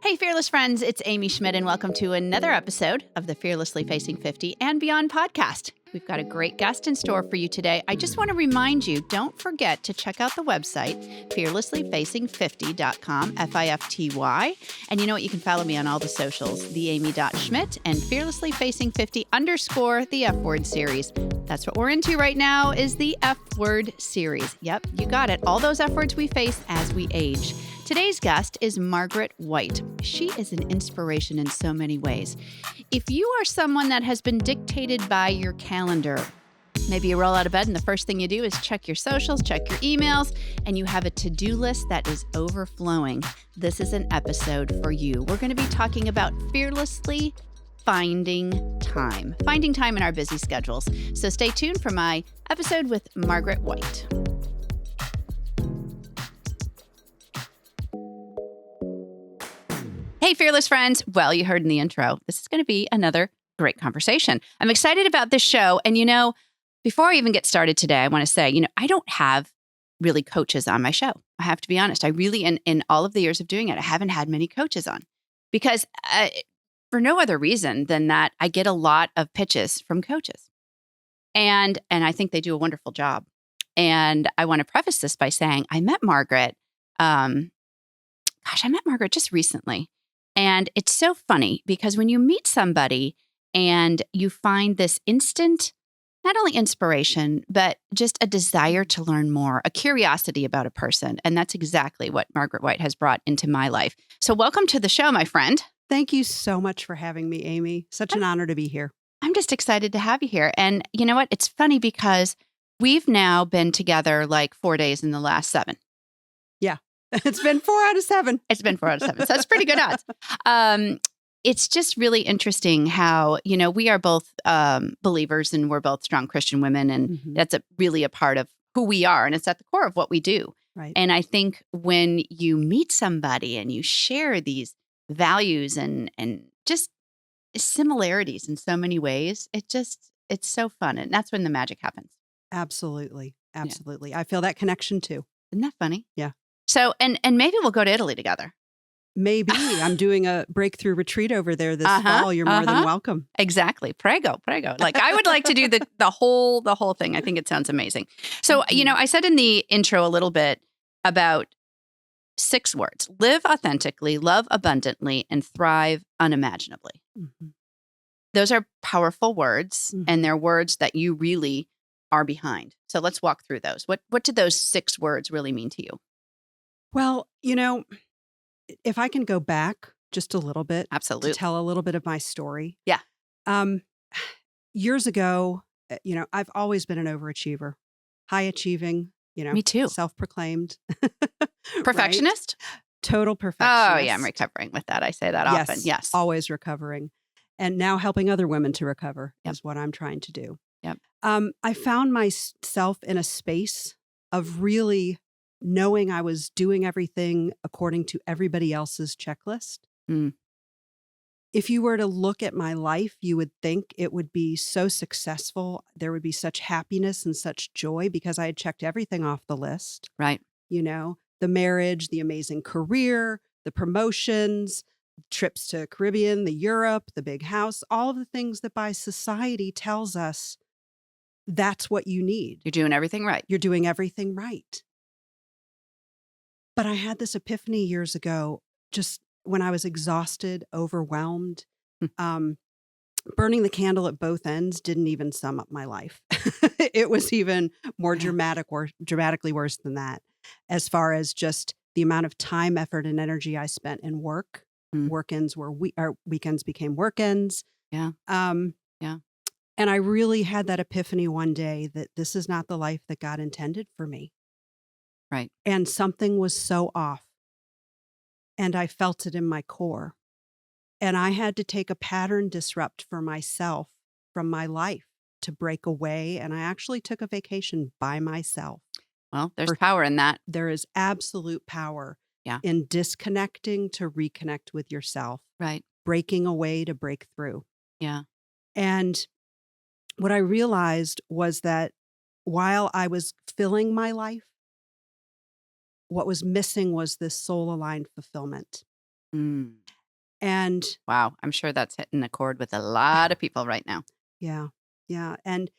Hey, fearless friends, it's Amy Schmidt, and welcome to another episode of the Fearlessly Facing 50 and Beyond podcast. We've got a great guest in store for you today. I just want to remind you, don't forget to check out the website, fearlesslyfacing50.com, F-I-F-T-Y. And you know what? You can follow me on all the socials, theamy.schmidt and fearlesslyfacing50_ the F word series. That's what we're into right now is the F word series. Yep, you got it. All those F words we face as we age. Today's guest is Margaret White. She is an inspiration in so many ways. If you are someone that has been dictated by your calendar, maybe you roll out of bed and the first thing you do is check your socials, check your emails, and you have a to-do list that is overflowing, this is an episode for you. We're going to be talking about fearlessly finding time in our busy schedules. So stay tuned for my episode with Margaret White. Hey, fearless friends. Well, you heard in the intro, this is going to be another great conversation. I'm excited about this show. And, before I even get started today, I want to say, I don't have really coaches on my show. I have to be honest. I really, in all of the years of doing it, I haven't had many coaches on because for no other reason than that I get a lot of pitches from coaches. And I think they do a wonderful job. And I want to preface this by saying I met Margaret. I met Margaret just recently. And it's so funny because when you meet somebody and you find this instant, not only inspiration, but just a desire to learn more, a curiosity about a person. And that's exactly what Margaret White has brought into my life. So welcome to the show, my friend. Thank you so much for having me, Amy. Such an honor to be here. I'm just excited to have you here. And you know what? It's funny because we've now been together like 4 days in the last 7. Yeah. It's been 4 out of 7. It's been 4 out of 7. So that's pretty good odds. It's just really interesting how, we are both believers and we're both strong Christian women. And that's really a part of who we are. And it's at the core of what we do. Right. And I think when you meet somebody and you share these values and just similarities in so many ways, it's so fun. And that's when the magic happens. Absolutely. Absolutely. Yeah. I feel that connection too. Isn't that funny? Yeah. So, and maybe we'll go to Italy together. Maybe. I'm doing a breakthrough retreat over there this fall. You're more than welcome. Exactly. Prego. Like I would like to do the whole thing. I think it sounds amazing. So, I said in the intro a little bit about 6 words: live authentically, love abundantly, and thrive unimaginably. Mm-hmm. Those are powerful words, and they're words that you really are behind. So let's walk through those. What do those 6 words really mean to you? Well, if I can go back just a little bit, Absolutely, to tell a little bit of my story. Yeah. Years ago, I've always been an overachiever, high achieving, Me too. Self-proclaimed. Perfectionist? Right? Total perfectionist. Oh, yeah. I'm recovering with that. I say that often. Yes. Always recovering. And now helping other women to recover is what I'm trying to do. Yep. I found myself in a space of really knowing I was doing everything according to everybody else's checklist. Mm. If you were to look at my life, you would think it would be so successful. There would be such happiness and such joy because I had checked everything off the list. Right. The marriage, the amazing career, the promotions, trips to Caribbean, the Europe, the big house, all of the things that by society tells us that's what you need. You're doing everything right. You're doing everything right. But I had this epiphany years ago, just when I was exhausted, overwhelmed. Burning the candle at both ends didn't even sum up my life. It was even more dramatically worse than that, as far as just the amount of time, effort, and energy I spent in work. Work-ends were weekends became work-ends. Yeah. And I really had that epiphany one day that this is not the life that God intended for me. Right. And something was so off. And I felt it in my core. And I had to take a pattern disrupt for myself from my life to break away. And I actually took a vacation by myself. Well, there's power in that. There is absolute power in disconnecting to reconnect with yourself. Right. Breaking away to break through. Yeah. And what I realized was that while I was filling my life, what was missing was this soul-aligned fulfillment. And Wow. I'm sure that's hitting a chord with a lot of people right now. yeah, yeah. And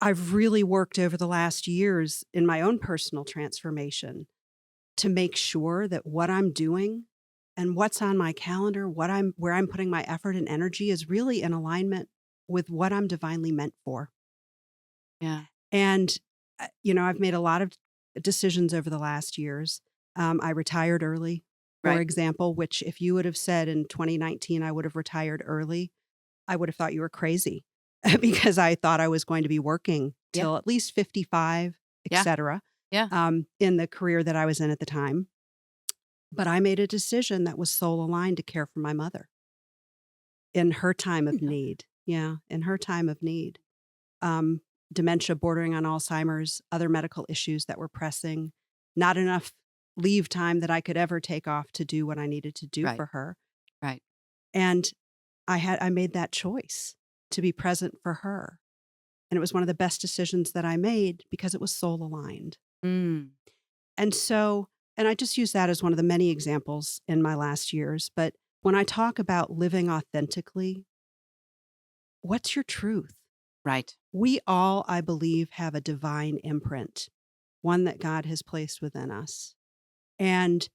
I've really worked over the last years in my own personal transformation to make sure that what I'm doing and what's on my calendar, where I'm putting my effort and energy is really in alignment with what I'm divinely meant for. Yeah. And I've made a lot of decisions over the last years. I retired early, for Right. example, which if you would have said in 2019 I would have retired early, I would have thought you were crazy because I thought I was going to be working Yeah. till at least 55, Yeah. etc. Yeah. In the career that I was in at the time. But I made a decision that was soul aligned to care for my mother in her time of No. need. Yeah, in her time of need. Um, Dementia bordering on Alzheimer's, other medical issues that were pressing, not enough leave time that I could ever take off to do what I needed to do Right. for her. Right. And I made that choice to be present for her. And it was one of the best decisions that I made because it was soul aligned. Mm. And so, and I just use that as one of the many examples in my last years. But when I talk about living authentically, what's your truth? Right. We all, I believe, have a divine imprint, one that God has placed within us. And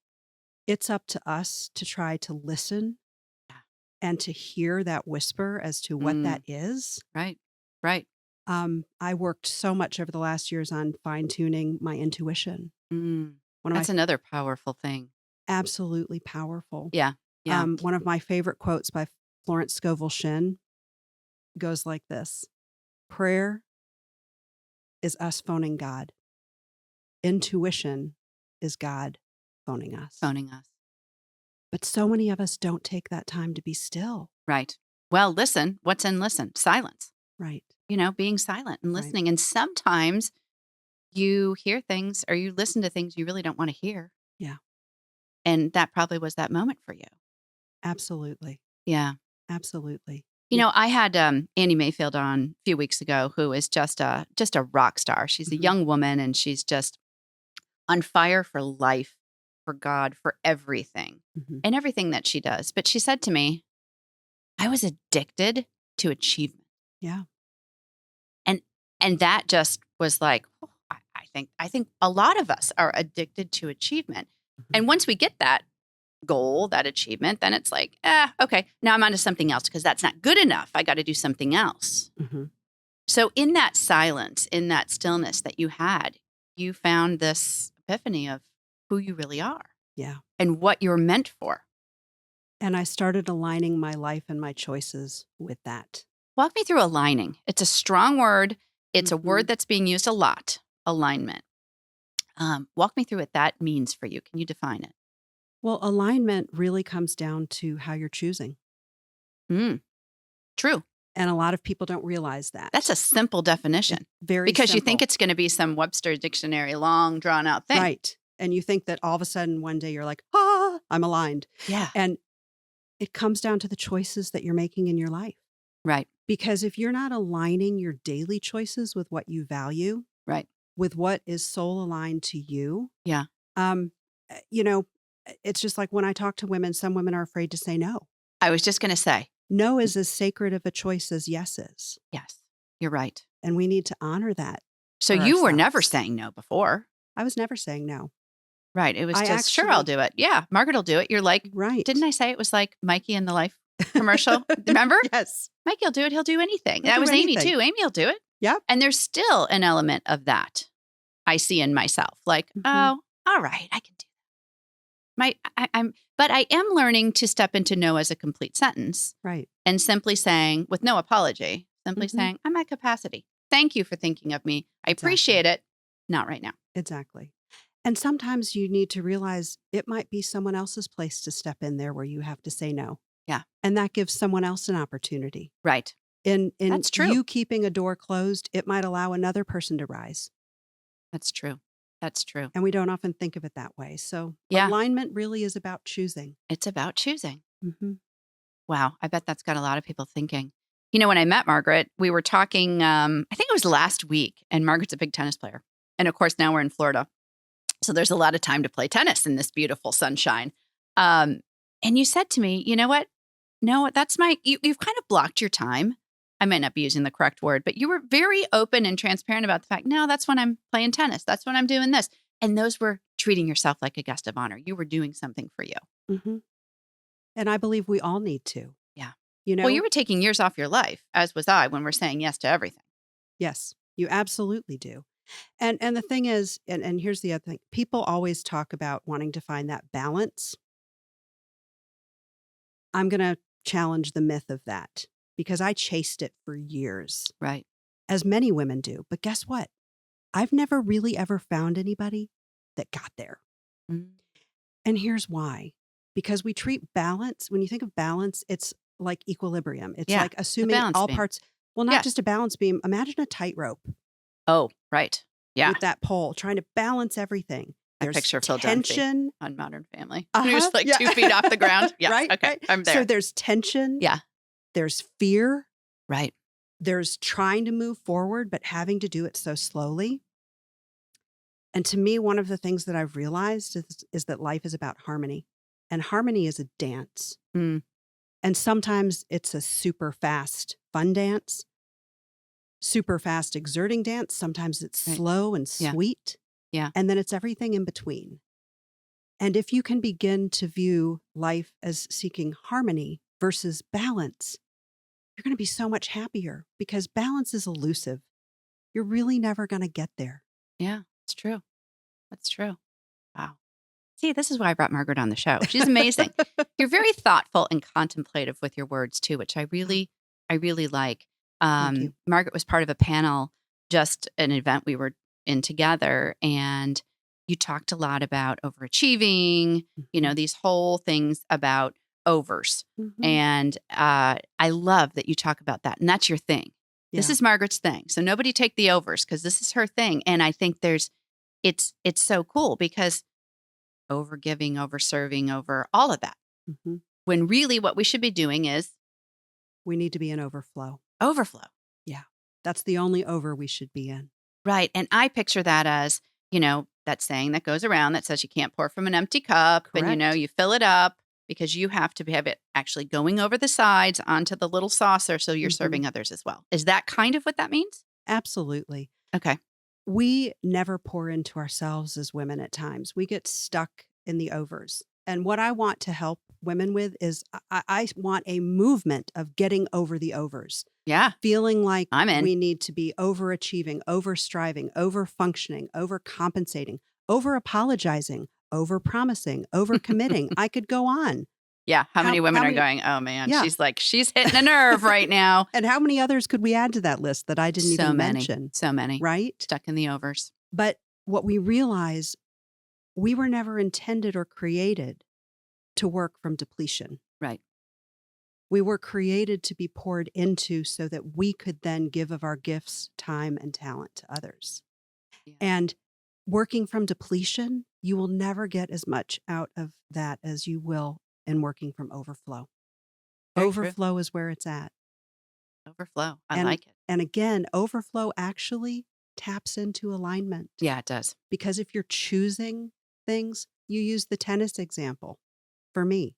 it's up to us to try to listen Yeah. and to hear that whisper as to what that Mm. is. Right. Right. I worked so much over the last years on fine tuning my intuition. Mm. One of my That's another powerful thing. absolutely powerful. Yeah. Yeah. One of my favorite quotes by Florence Scovel Shinn goes like this: prayer is us phoning God. Intuition is God phoning us. Phoning us. But so many of us don't take that time to be still. Right. Well, listen. What's in listen? Silence. Right. Being silent and Right. listening. And sometimes you hear things or you listen to things you really don't want to hear. Yeah. And that probably was that moment for you. Absolutely. Yeah. Absolutely. I had Annie Mayfield on a few weeks ago, who is just a rock star. She's a Mhm. young woman, and she's just on fire for life, for God, for everything, Mhm. and everything that she does. But she said to me, "I was addicted to achievement," Yeah. and that just was like, oh, I think a lot of us are addicted to achievement, Mhm. and once we get that goal, that achievement, then it's like, okay, now I'm on to something else because that's not good enough. I got to do something else. Mhm. So, in that silence, in that stillness that you had, you found this epiphany of who you really are Yeah. and what you're meant for. And I started aligning my life and my choices with that. Walk me through aligning. It's a strong word, it's a Mhm. word that's being used a lot, alignment. Walk me through what that means for you. Can you define it? Well, alignment really comes down to how you're choosing. Mm, true. And a lot of people don't realize That's that. a simple It's definition very because you think simple. it's going to be some Webster dictionary, long, drawn out thing. Right. And you think that all of a sudden one day you're like, I'm aligned. Yeah. And it comes down to the choices that you're making in your life. Right. Because if you're not aligning your daily choices with what you value, Right. with what is soul aligned to you, Yeah. um, you know, it's just like when I talk to women, some women are afraid to say no. I was just going to say, No is as sacred of a choice as yes is. yes, you're right. And we need to honor that So for you were never ourselves. saying no before. I was never saying no. Right. It was I just, sure, I'll actually, do it. Yeah. Margaret will do it. You're like, right. didn't I say it was like Mikey in the Life commercial? Remember? Yes. Mikey will do it. He'll do anything. He'll That do was Amy anything. too. Amy will do it. Yep. And there's still an element of that I see in myself. Like, Mhm. oh, all right, I can do but I am learning to step into no as a complete sentence Right. and simply saying, with no apology, simply Mhm. saying, I'm at capacity. Thank you for thinking of me. I appreciate it. Not right now. Exactly. And sometimes you need to realize it might be someone else's place to step in there where you have to say no. Yeah. And that gives someone else an opportunity. Right. In That's true. you keeping a door closed, it might allow another person to rise. That's true. That's true. And we don't often think of it that way. So Yeah. alignment really is about choosing. It's about choosing. Mhm. Wow. I bet that's got a lot of people thinking. When I met Margaret, we were talking, I think it was last week, and Margaret's a big tennis player. And of course, now we're in Florida. So there's a lot of time to play tennis in this beautiful sunshine. Um, And you said to me, you know what? No, that's you've kind of blocked your time. I might not be using the correct word, but you were very open and transparent about the fact, no, that's when I'm playing tennis. That's when I'm doing this. And those were treating yourself like a guest of honor. You were doing something for you. Hmm. And I believe we all need to, Yeah. you Well, you know? were taking years off your life, as was I, when we're saying yes to everything. Yes, you absolutely do. And the thing is, and here's the other thing, people always talk about wanting to find that balance. I'm going to challenge the myth of that because I chased it for years, Right. as many women do. But guess what? I've never really ever found anybody that got there. Mm. And here's why. Because we treat balance, when you think of balance, it's like equilibrium. It's Yeah. like The assuming balance all beam. parts, well, not Yeah. just a balance beam. Imagine a tightrope Oh, right. Yeah. with that pole trying to balance everything. I There's picture Phil Dunphy tension. on Modern Family. He Uh-huh. was like Yeah. 2 feet off the ground. Yes. Right. Okay. Right. I'm So there. there's tension. Yeah. There's fear. Right. There's trying to move forward, but having to do it so slowly. And to me, one of the things that I've realized is that life is about harmony. And harmony is a dance. Mm. And sometimes it's a super fast, fun dance, super fast, exerting dance. Sometimes it's Right. slow and Yeah. sweet. Yeah. And then it's everything in between. And if you can begin to view life as seeking harmony versus balance, you're going to be so much happier because balance is elusive. You're really never going to get there. Yeah. It's true. That's true. Wow. See, this is why I brought Margaret on the show. She's amazing. You're very thoughtful and contemplative with your words too, which I really like. Thank you. Margaret was part of a panel, just an event we were in together, and you talked a lot about overachieving, Mhm. these whole things about overs. Mhm. And I love that you talk about that. And that's your thing. This Yeah. is Margaret's thing. So nobody take the overs because this is her thing. And I think it's so cool because over giving, over serving, over all of that. Mhm. When really what we should be doing is We need to be in overflow. overflow. Yeah. That's the only over we should be in. Right. And I picture that as, that saying that goes around that says you can't pour from an empty cup. And, Correct. you fill it up because you have to have it actually going over the sides onto the little saucer so you're Mhm. serving others as well. Is that kind of what that means? Absolutely. Okay. We never pour into ourselves as women at times. We get stuck in the overs. And what I want to help women with is I want a movement of getting over the overs, Yeah. feeling like I'm in. we need to be overachieving, over striving, over functioning, over compensating, over apologizing, over promising, over committing. I could go on. Yeah. How many women are many? going, oh man, Yeah. she's hitting a nerve right now. And how many others could we add to that list that I didn't So even many. mention? So many. Right? Stuck in the overs. But what we realize, we were never intended or created to work from depletion. Right. We were created to be poured into so that we could then give of our gifts, time, and talent to others. Yeah. And working from depletion, you will never get as much out of that as you will in working from overflow. Very true. Overflow is where it's at. Overflow. I And, like it. and again, overflow actually taps into alignment. Yeah, it does. Because if you're choosing things, you use the tennis example. For me,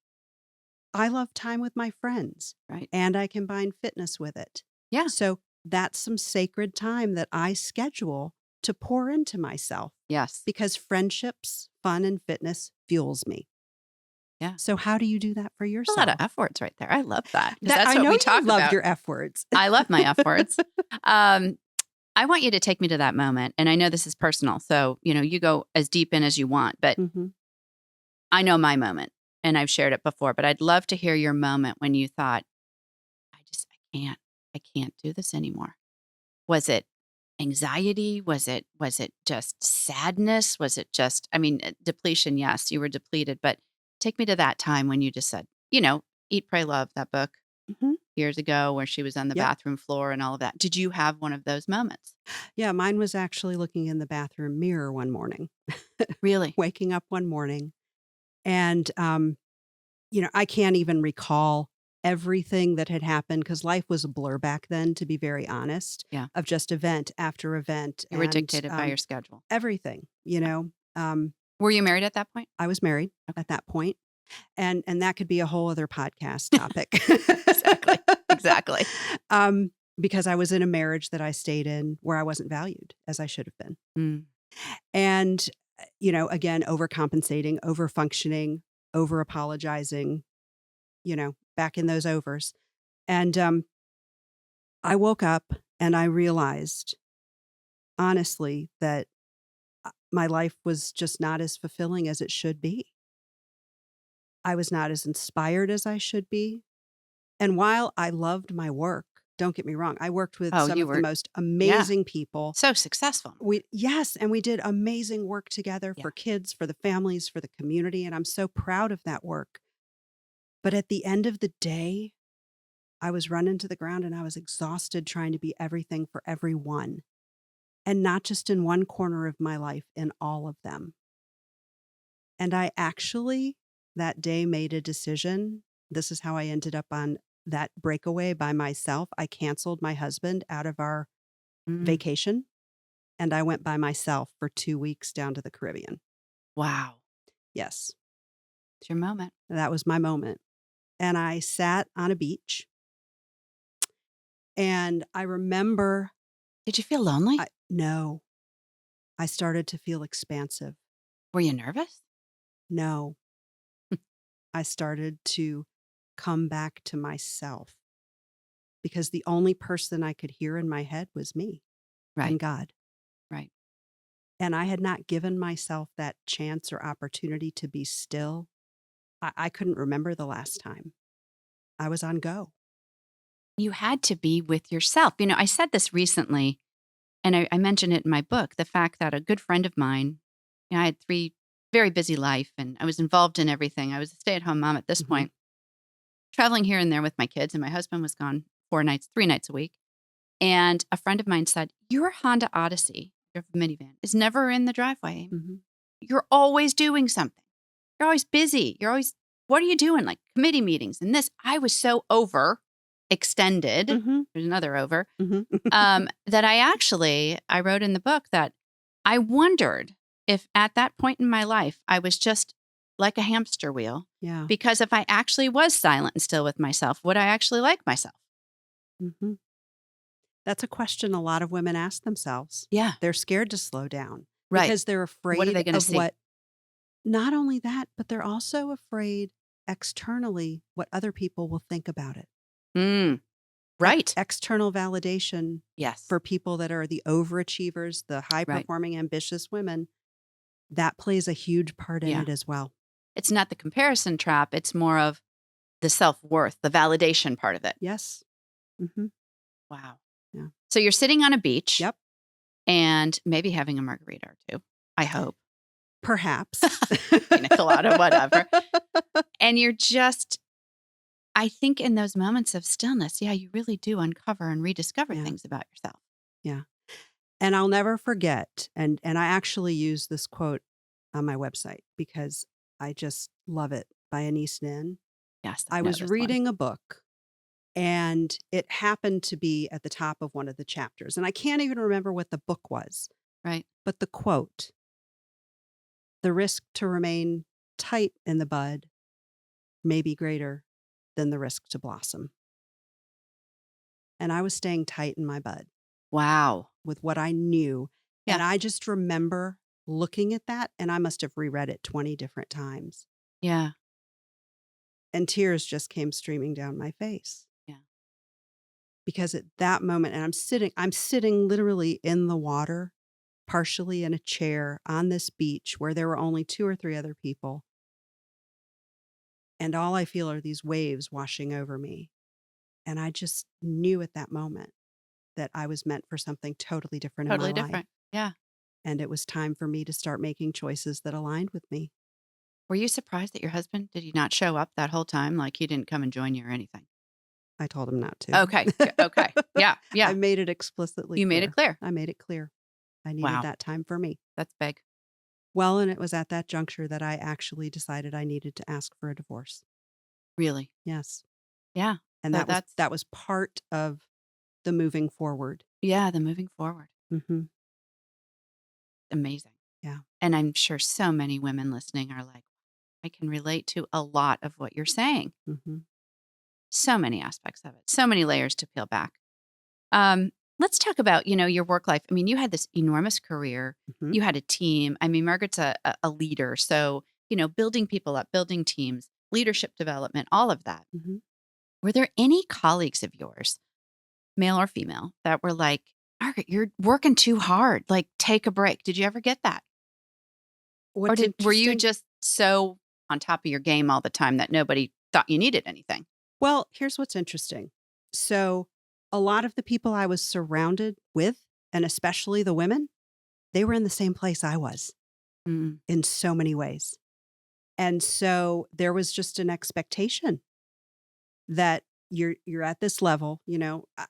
I love time with my friends, Right. and I combine fitness with it. Yeah. So that's some sacred time that I schedule to pour into myself Yes. because friendships, fun, and fitness fuels me. Yeah. So how do you do that for A yourself? lot of F words right there. I love that. 'Cause That, that's I what know we you talk love about. your F words. I love my F words. I want you to take me to that moment. And I know this is personal. So, you go as deep in as you want, but Mhm. I know my moment and I've shared it before, but I'd love to hear your moment when you thought, I can't do this anymore. Was it anxiety? Was it just sadness? Was it just, depletion? Yes, you were depleted, but take me to that time when you just said, Eat, Pray, Love, that book Mhm. years ago where she was on the Yep. bathroom floor and all of that. Did you have one of those moments? Yeah, mine was actually looking in the bathroom mirror one morning, Really? waking up one morning. And, I can't even recall everything that had happened because life was a blur back then, to be very honest, Yeah. of just event after event You were and dictated by your schedule. everything. Were you married at that point? I was married Okay. at that point. And that could be a whole other podcast topic. Exactly. Exactly. Because I was in a marriage that I stayed in where I wasn't valued as I should have been. Mm. And, again, overcompensating, overfunctioning, over apologizing, back in those overs. And I woke up and I realized, honestly, that my life was just not as fulfilling as it should be. I was not as inspired as I should be. And while I loved my work, don't get me wrong, I worked with Oh, some you of the were, most yeah, amazing people. so successful. Yes, and we did amazing work together Yeah. for kids, for the families, for the community, and I'm so proud of that work. But at the end of the day, I was run into the ground and I was exhausted trying to be everything for everyone. And not just in one corner of my life, in all of them. And I actually that day made a decision. This is how I ended up on that breakaway by myself. I canceled my husband out of our Mm. vacation and I went by myself for 2 weeks down to the Caribbean. Wow. Yes, It's your moment. that was my moment. And I sat on a beach and I remember Did you feel lonely? no, I started to feel expansive. Were you nervous? No, I started to come back to myself because the only person I could hear in my head was me Right. and God. Right. And I had not given myself that chance or opportunity to be still. I couldn't remember the last time. I was on go. You had to be with yourself. I said this recently, and I mentioned it in my book, the fact that a good friend of mine, I had 3 very busy life and I was involved in everything. I was a stay-at-home mom at this Mhm. point, traveling here and there with my kids, and my husband was gone 3 nights a week. And a friend of mine said, "Your Honda Odyssey, your minivan, is never in the driveway. Mhm. You're always doing something. You're always busy. What are you doing? Like committee meetings and this." I was so overextended. Mhm. There's another over. Mhm. That I wrote in the book that I wondered if at that point in my life, I was just like a hamster wheel. Yeah. Because if I actually was silent and still with myself, would I actually like myself? Mhm. That's a question a lot of women ask themselves. Yeah. They're scared to slow down Right. because they're What are they afraid going to of see? what, not only that, but they're also afraid externally what other people will think about it. Mm, right. External validation Yes. for people that are the overachievers, the high Right. performing, ambitious women, that plays a huge part in Yeah. it as well. It's not the comparison trap. It's more of the self-worth, the validation part of it. Yes. Hmm. Wow. Yeah. So you're sitting on a beach. Yep. And maybe having a margarita or two, I hope. Perhaps. Pina colada, whatever. And you're just, I think in those moments of stillness, yeah, you really do uncover and rediscover Yeah. things about yourself. Yeah. And I'll never forget, and I actually use this quote on my website because I just love it, by Anise Nin. Yes, I I know was this one. reading a book and it happened to be at the top of one of the chapters. And I can't even remember what the book was, Right. but the quote, "The risk to remain tight in the bud may be greater than the risk to blossom." And I was staying tight in my bud Wow. with what I knew. Yeah. And I just remember looking at that, and I must have reread it 20 different times. Yeah. And tears just came streaming down my face. Yeah. Because at that moment, and I'm sitting literally in the water, partially in a chair on this beach where there were only 2 or 3 other people. And all I feel are these waves washing over me. And I just knew at that moment that I was meant for something totally different in my Totally life. different. Yeah. And it was time for me to start making choices that aligned with me. Were you surprised that your husband, did he not show up that whole time? Like he didn't come and join you or anything? I told him not to. Okay. Okay. Yeah. Yeah. I made it explicitly You clear. made it clear. I made it clear. I needed Wow. that time for me. That's big. Well, and it was at that juncture that I actually decided I needed to ask for a divorce. Really. Yes. Yeah. And So that was part of the moving forward. yeah, the moving forward. Mm-hmm. Amazing. Yeah. And I'm sure so many women listening are like, I can relate to a lot of what you're saying. Mm-hmm. So many aspects of it, so many layers to peel back. Let's talk about, your work life. I mean, you had this enormous career. Mm-hmm. You had a team. I mean, Margaret's a leader. So, building people up, building teams, leadership development, all of that. Mm-hmm. Were there any colleagues of yours, male or female, that were like, Margaret, you're working too hard. Like, take a break. Did you ever get that? Or What's were you interesting? just so on top of your game all the time that nobody thought you needed anything? Well, here's what's interesting. So, a lot of the people I was surrounded with, and especially the women, they were in the same place I was Mm, in so many ways. And so there was just an expectation that you're at this level.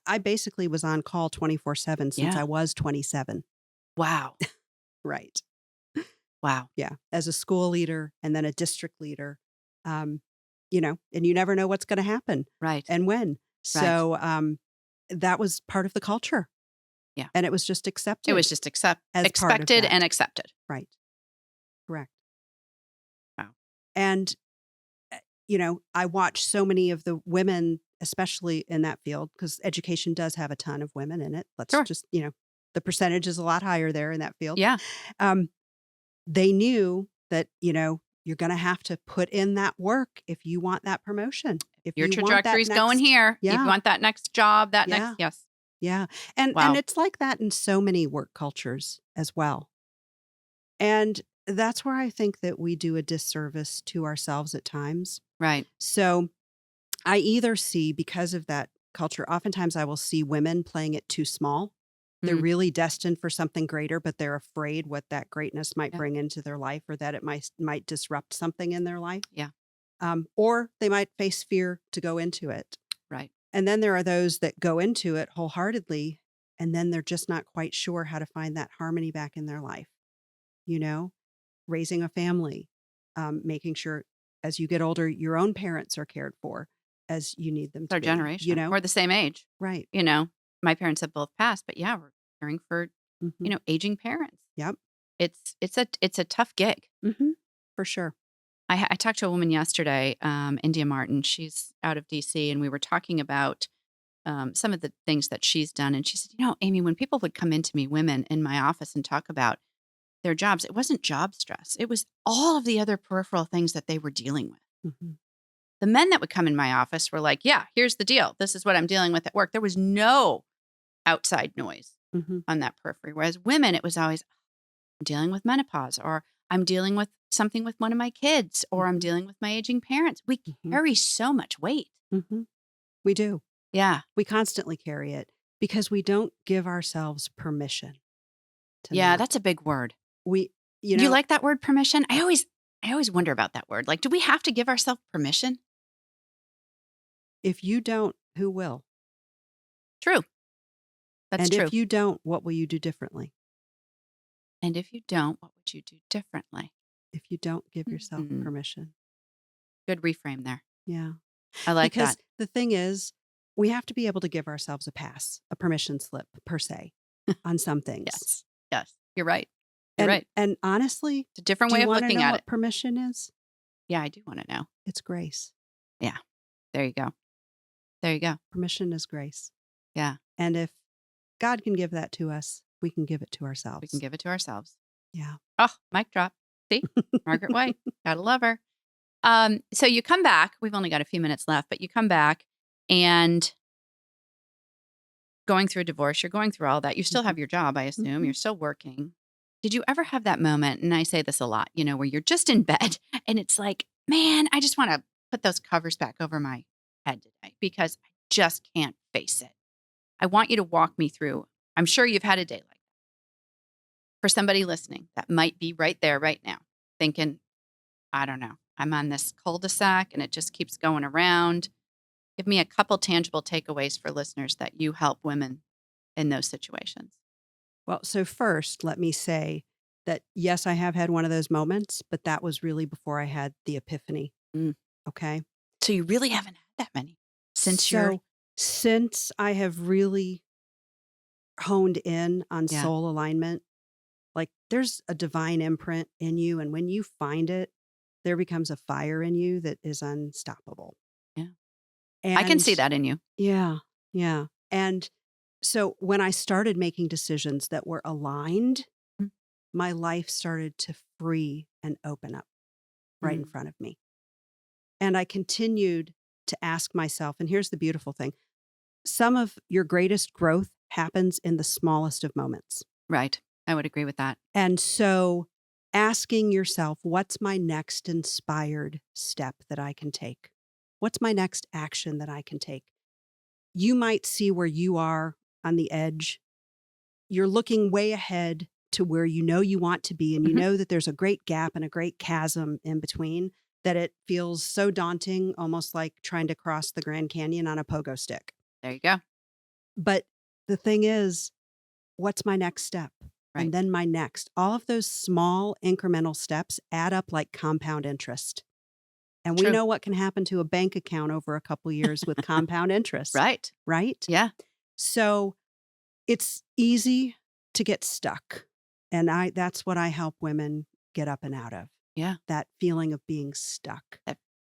I basically was on call 24/7 since yeah. I was 27. Wow. Right. Wow. Yeah. As a school leader and then a district leader. Um, and you never know what's going to happen Right. and when. Right. So that was part of the culture. Yeah. And it was just It was accepted just as part of expected that. and accepted. Right. Correct. Wow. And, I watch so many of the women, especially in that field, because education does have a ton of women in it. Let's Sure. just, the percentage is a lot higher there in that field. Yeah. Um, they knew that, you're going to have to put in that work if you want that promotion. If Your you want that trajectory's going next, here. If you yeah, want that next job, that next, yeah, yes. yeah. And Wow. it's like that in so many work cultures as well. And that's where I think that we do a disservice to ourselves at times. Right. So I either see, because of that culture, oftentimes I will see women playing it too small. They're Mm, really destined for something greater, but they're afraid what that greatness might yeah. bring into their life, or that it might disrupt something in their life. Yeah. Or they might face fear to go into it. Right. And then there are those that go into it wholeheartedly, and then they're just not quite sure how to find that harmony back in their life. Raising a family, making sure as you get older, your own parents are cared for as you need them It's to our be, generation. We're the same age. Right. My parents have both passed, but yeah, we're caring for, Hmm. aging parents. Yep. It's a tough gig. Hmm. For sure. I talked to a woman yesterday, India Martin. She's out of DC, and we were talking about some of the things that she's done. And she said, Amy, when people would come into me, women in my office, and talk about their jobs, it wasn't job stress. It was all of the other peripheral things that they were dealing with. Hmm. The men that would come in my office were like, yeah, here's the deal. This is what I'm dealing with at work. There was no outside noise Hmm. on that periphery. Whereas women, it was always, I'm dealing with menopause, or I'm dealing with something with one of my kids, or I'm Hmm. dealing with my aging parents. We Hmm. carry so much weight. Hmm. We do. Yeah. We constantly carry it because we don't give ourselves permission to Yeah. not. That's a big word. We, Do you like that word, permission? I always wonder about that word. Like, do we have to give ourselves permission? if you don't, who will? True. That's And true. if you don't, what will you do differently? And if you don't, what would you do differently? If you don't give yourself Mhm. permission. Good reframe there. Yeah. I like Because that. the thing is, we have to be able to give ourselves a pass, a permission slip per se, on some things. Yes. Yes. You're right. You're And right. and honestly, It's a different do way you of want to looking know at it. what permission is? Yeah, I do want to know. It's grace. Yeah. There you go. There you go. Permission is grace. Yeah. And if God can give that to us, we can give it to We can ourselves. give it to ourselves. Yeah. Oh, mic drop. See? Margaret White. Gotta love her. So you come back. We've only got a few minutes left, but you come back and going through a divorce, you're going through all that. You still have your job, I assume. Mhm. You're still working. Did you ever have that moment? And I say this a lot, where you're just in bed and it's like, man, I just want to put those covers back over my head today because I just can't face it. I want you to walk me through. I'm sure you've had a day like that. For somebody listening that might be right there right now thinking, I don't know, I'm on this cul-de-sac and it just keeps going around. Give me a couple tangible takeaways for listeners that you help women in those situations. Well, so first, let me say that yes, I have had one of those moments, but that was really before I had the epiphany. Mm. Okay. So you really haven't had that many since So since I have really honed in on yeah. soul alignment, like there's a divine imprint in you. And when you find it, there becomes a fire in you that is unstoppable. Yeah. I can see And that in you. yeah, yeah. And so when I started making decisions that were aligned, Mm. my life started to free and open up right in Mm. front of me. And I continued to ask myself, and here's the beautiful thing, some of your greatest growth happens in the smallest of moments. Right. I would agree with that. And so asking yourself, what's my next inspired step that I can take? What's my next action that I can take? You might see where you are on the edge. You're looking way ahead to where you know you want to be, and you Mhm. know that there's a great gap and a great chasm in between that it feels so daunting, almost like trying to cross the Grand Canyon on a pogo stick. There you go. But the thing is, what's my next step? Right. And then my next. All of those small incremental steps add up like compound interest. And we True. know what can happen to a bank account over a couple years with compound interest, Right. right? Yeah. So it's easy to get stuck. And that's what I help women get up and out of. Yeah. That feeling of being stuck.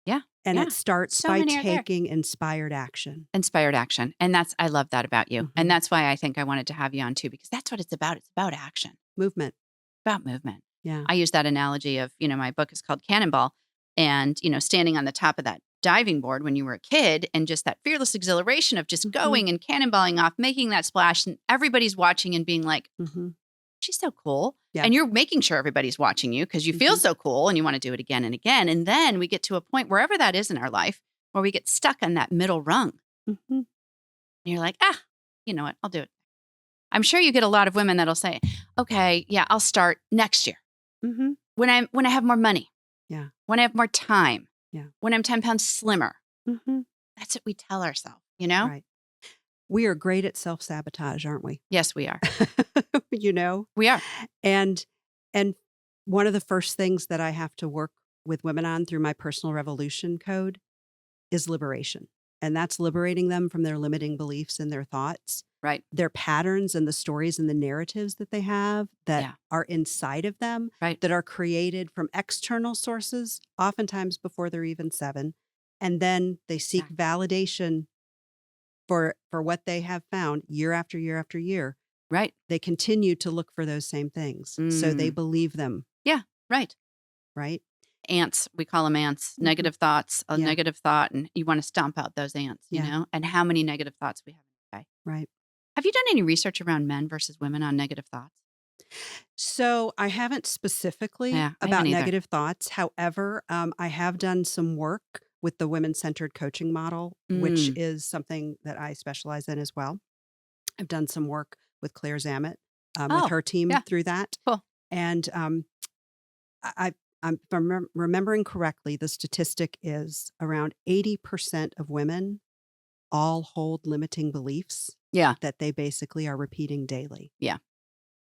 Yeah. And Yeah. it starts So by many are there. taking inspired action. Inspired action. And I love that about you. Mhm. And that's why I think I wanted to have you on too, because that's what it's about. It's about action, Movement. about movement. Yeah. I use that analogy of, my book is called Cannonball, and, standing on the top of that diving board when you were a kid and just that fearless exhilaration of just Mhm. going and cannonballing off, making that splash, and everybody's watching and being like, Mhm. she's so cool. Yeah. And you're making sure everybody's watching you because you feel Mhm. so cool and you want to do it again and again. And then we get to a point, wherever that is in our life, where we get stuck on that middle rung. Mhm. And you're like, you know what? I'll do it. I'm sure you get a lot of women that'll say, okay, yeah, I'll start next year Mhm. when I have more money, Yeah. when I have more time, Yeah. when I'm 10 pounds slimmer. Mhm. That's what we tell ourselves, you know? Right. We are great at self-sabotage, aren't we? Yes, we are. You know? We are. And and one of the first things that I have to work with women on through my personal revolution code is liberation. And that's liberating them from their limiting beliefs and their thoughts, Right. their patterns and the stories and the narratives that they have that Yeah. are inside of them, Right. that are created from external sources, oftentimes before they're even 7. And then they seek validation for what they have found year after year after year. Right. They continue to look for those same things. So they believe them, Yeah. Right. right? Ants, we call them ants, Mhm. negative thoughts, a Yeah. negative thought, and you want to stomp out those ants, Yeah. and how many negative thoughts we have in a day. Right. Have you done any research around men versus women on negative thoughts? So I haven't specifically Yeah, I haven't about either. negative thoughts. However, I have done some work with the women-centered coaching model, which Mm. is something that I specialize in as well. I've done some work with Claire Zammit, with Oh, her team yeah. through that. Cool. And if I'm remembering correctly, the statistic is around 80% of women all hold limiting beliefs Yeah. that they basically are repeating daily. Yeah.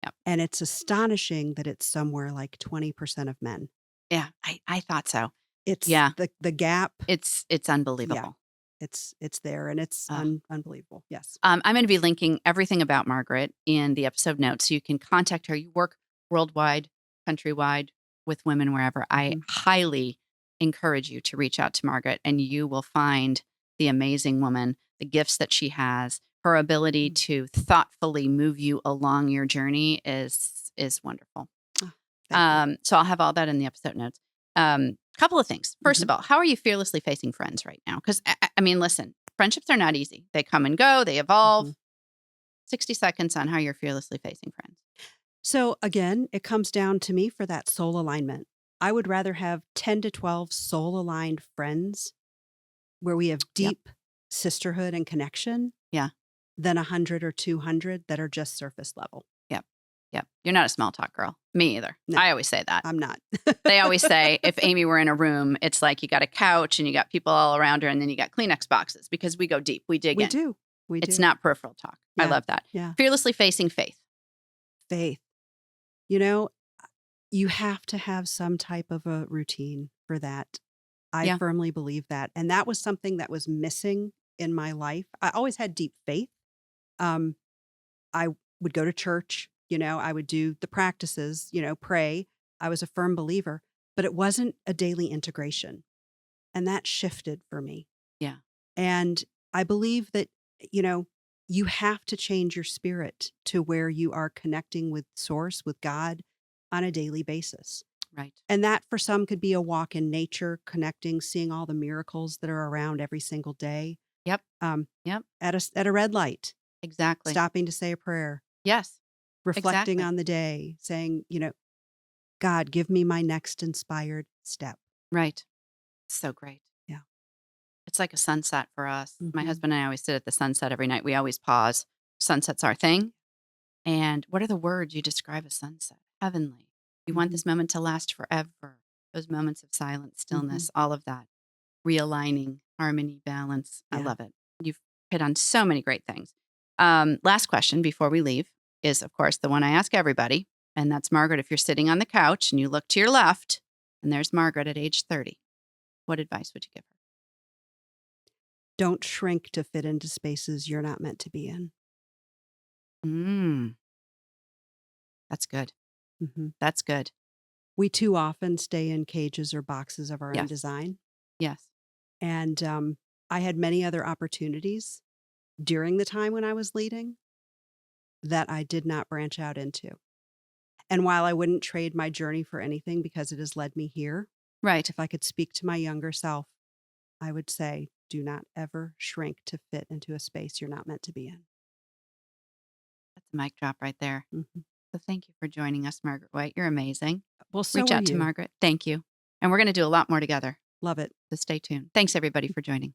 Yep. And it's astonishing that it's somewhere like 20% of men. Yeah. I thought so. It's Yeah. the gap. It's unbelievable. It's there, and it's unbelievable. Yes. I'm going to be linking everything about Margaret in the episode notes so you can contact her. You work worldwide, countrywide with women wherever. I Mhm. highly encourage you to reach out to Margaret, and you will find the amazing woman, the gifts that she has, her ability to thoughtfully move you along your journey is wonderful. Oh, thank you. So I'll have all that in the episode notes. Couple of things. First Mhm. of all, how are you fearlessly facing friends right now? Because I mean, listen, friendships are not easy. They come and go. They evolve. Mhm. 60 seconds on how you're fearlessly facing friends. So again, it comes down to me for that soul alignment. I would rather have 10 to 12 soul aligned friends where we have Yep. deep sisterhood and connection Yeah. than 100 or 200 that are just surface level. Yep. You're not a small talk girl. Me either. No. I always say that. I'm not. They always say if Amy were in a room, it's like you got a couch and you got people all around her and then you got Kleenex boxes because we go deep. We dig We in. do. We It's do. not peripheral talk. I Yeah. love that. Yeah. Fearlessly facing faith. Faith. You know, you have to have some type of a routine for that. I Yeah. firmly believe that. And that was something that was missing in my life. I always had deep faith. I would go to church, I would do the practices, pray. I was a firm believer, but it wasn't a daily integration. And that shifted for me. Yeah. And I believe that, you know, you have to change your spirit to where you are connecting with source, with God on a daily basis. Right. And that for some could be a walk in nature, connecting, seeing all the miracles that are around every single day. Yep. Um, Yep. at a red light, Exactly. stopping to say a prayer, Yes. reflecting Exactly. on the day, saying, God, give me my next inspired step. Right. So great. Yeah. It's like a sunset for us. My Mhm. husband and I always sit at the sunset every night. We always pause. Sunset's our thing. And what are the words you describe a sunset? Heavenly. You want Mhm. this moment to last forever. Those moments of silence, Mhm. stillness, all of that. Realigning, harmony, balance. I Yeah. love it. You've hit on so many great things. Last question before we leave is, of course, the one I ask everybody. And that's Margaret. If you're sitting on the couch and you look to your left, and there's Margaret at age 30, what advice would you give her? Don't shrink to fit into spaces you're not meant to be in. Mm, that's good. Mhm. That's good. We too often stay in cages or boxes of our own Yes. design. Yes. And I had many other opportunities during the time when I was leading that I did not branch out into. And while I wouldn't trade my journey for anything because it has led me here, Right. if I could speak to my younger self, I would say, do not ever shrink to fit into a space you're not meant to be in. That's a mic drop right there. Mhm. So thank you for joining us, Margaret White. You're amazing. Well, so Reach are out to you. Margaret. Thank you. And we're going to do a lot more together. Love it. So stay tuned. Thanks, everybody, for joining.